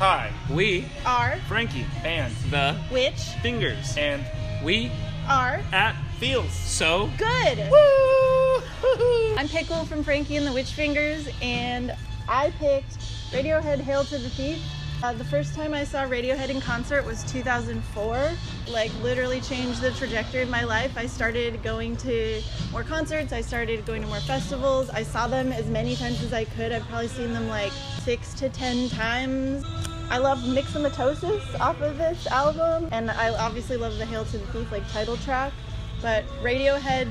Hi, We are Frankie, and the which Fingers, and we are at Feels. so good. Woo! I'm Pickle from Frankie and the Witch Fingers, and I picked Radiohead Hail to the Thief. The first time I saw Radiohead in concert was 2004. Like, literally changed the trajectory of my life. I started going to more concerts. I started going to more festivals. I saw them as many times as I could. I've probably seen them like 6 to 10 times. I love Mixomatosis off of this album, and I obviously love the Hail to the Thief like title track. But Radiohead,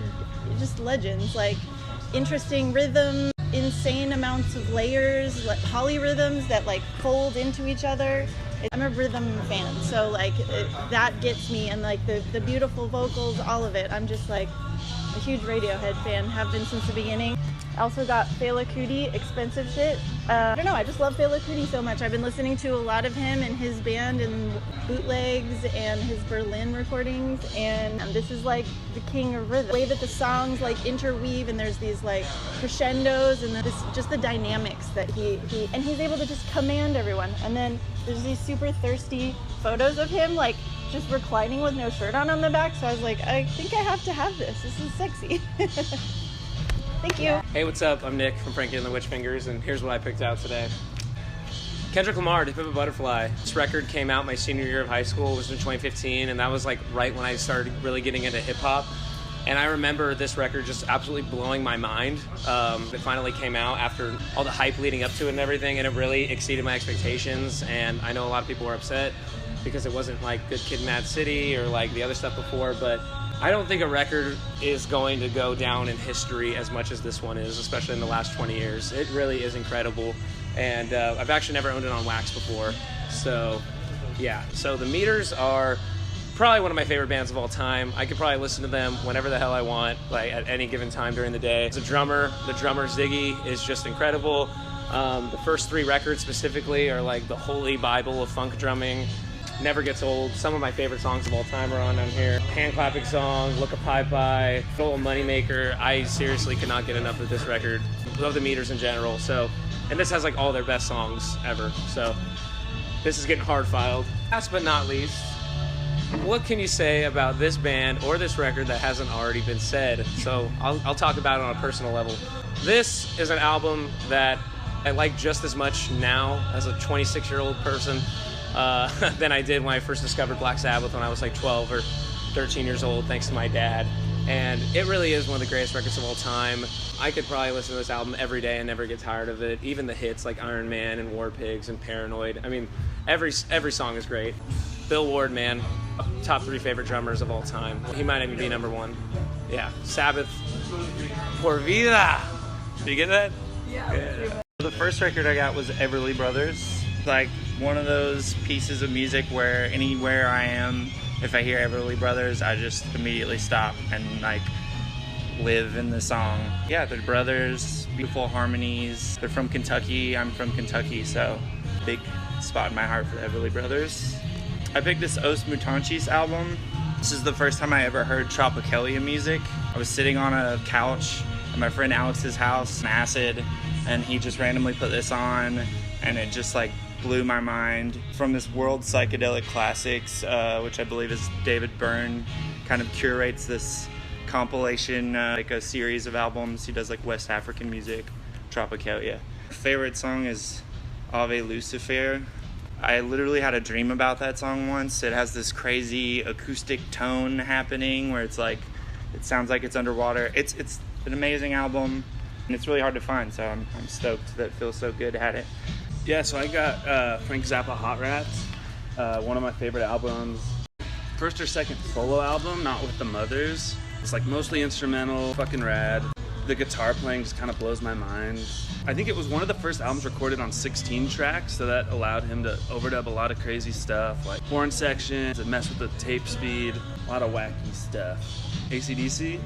just legends. Like, interesting rhythm, insane amounts of layers, like polyrhythms that like fold into each other. I'm a rhythm fan, so like that gets me, and like the beautiful vocals, all of it. I'm just like a huge Radiohead fan, have been since the beginning. I also got Fela Kuti, Expensive Shit. I don't know, I just love Fela Kuti so much. I've been listening to a lot of him and his band and bootlegs and his Berlin recordings, and this is like the king of rhythm. The way that the songs like interweave, and there's these like crescendos, and this just the dynamics that he's able to just command everyone. And then there's these super thirsty photos of him like just reclining with no shirt on the back, so I was like, I think I have to have this. This is sexy. Thank you. Hey, what's up? I'm Nick from Frankie and the Witch Fingers, and here's what I picked out today. Kendrick Lamar, To Pimp a Butterfly. This record came out my senior year of high school. It was in 2015, and that was like right when I started really getting into hip hop. And I remember this record just absolutely blowing my mind. It finally came out after all the hype leading up to it and everything, and it really exceeded my expectations. And I know a lot of people were upset because it wasn't like Good Kid, Mad City or like the other stuff before, but I don't think a record is going to go down in history as much as this one is, especially in the last 20 years. It really is incredible, and I've actually never owned it on wax before, so yeah. So the Meters are probably one of my favorite bands of all time. I could probably listen to them whenever the hell I want, like at any given time during the day. As a drummer, the drummer Ziggy is just incredible. The first 3 records specifically are like the holy Bible of funk drumming. Never gets old. Some of my favorite songs of all time are on here. Hand clapping song, Look a Pie Pie, Little Moneymaker. I seriously cannot get enough of this record. Love the Meters in general. So, and this has like all their best songs ever. So this is getting hard filed. Last but not least, what can you say about this band or this record that hasn't already been said? So I'll talk about it on a personal level. This is an album that I like just as much now as a 26-year-old person than I did when I first discovered Black Sabbath when I was like 12 or 13 years old, thanks to my dad. And it really is one of the greatest records of all time. I could probably listen to this album every day and never get tired of it. Even the hits like Iron Man and War Pigs and Paranoid. I mean, every song is great. Bill Ward, man, top 3 favorite drummers of all time. He might even be number 1. Yeah, Sabbath, Por Vida. Did you get that? Yeah. The first record I got was Everly Brothers. Like one of those pieces of music where anywhere I am, if I hear Everly Brothers, I just immediately stop and like live in the song. Yeah, they're brothers, beautiful harmonies. They're from Kentucky. I'm from Kentucky, so big spot in my heart for the Everly Brothers. I picked this Os Mutantes album. This is the first time I ever heard Tropicalia music. I was sitting on a couch at my friend Alex's house, on acid, and he just randomly put this on, and it just like blew my mind. From this World Psychedelic Classics, which I believe is David Byrne, kind of curates this compilation, like a series of albums. He does like West African music, Tropicalia. Favorite song is Ave Lucifer. I literally had a dream about that song once. It has this crazy acoustic tone happening where it's like, it sounds like it's underwater. It's an amazing album, and it's really hard to find, so I'm stoked that Feels So Good had it. Yeah, so I got Frank Zappa Hot Rats, one of my favorite albums. First or second solo album, not with the Mothers. It's like mostly instrumental, fucking rad. The guitar playing just kind of blows my mind. I think it was one of the first albums recorded on 16 tracks, so that allowed him to overdub a lot of crazy stuff, like horn sections and mess with the tape speed, a lot of wacky stuff. AC/DC,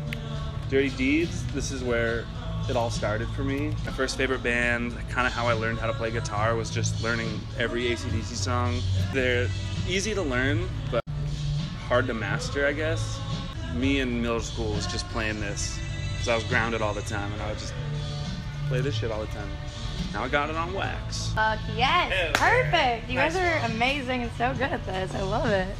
Dirty Deeds, this is where it all started for me. My first favorite band, kind of how I learned how to play guitar, was just learning every AC/DC song. They're easy to learn, but hard to master, I guess. Me in middle school was just playing this, because I was grounded all the time, and I would just play this shit all the time. Now I got it on wax. Fuck yes. Perfect. You guys are amazing and so good at this. I love it.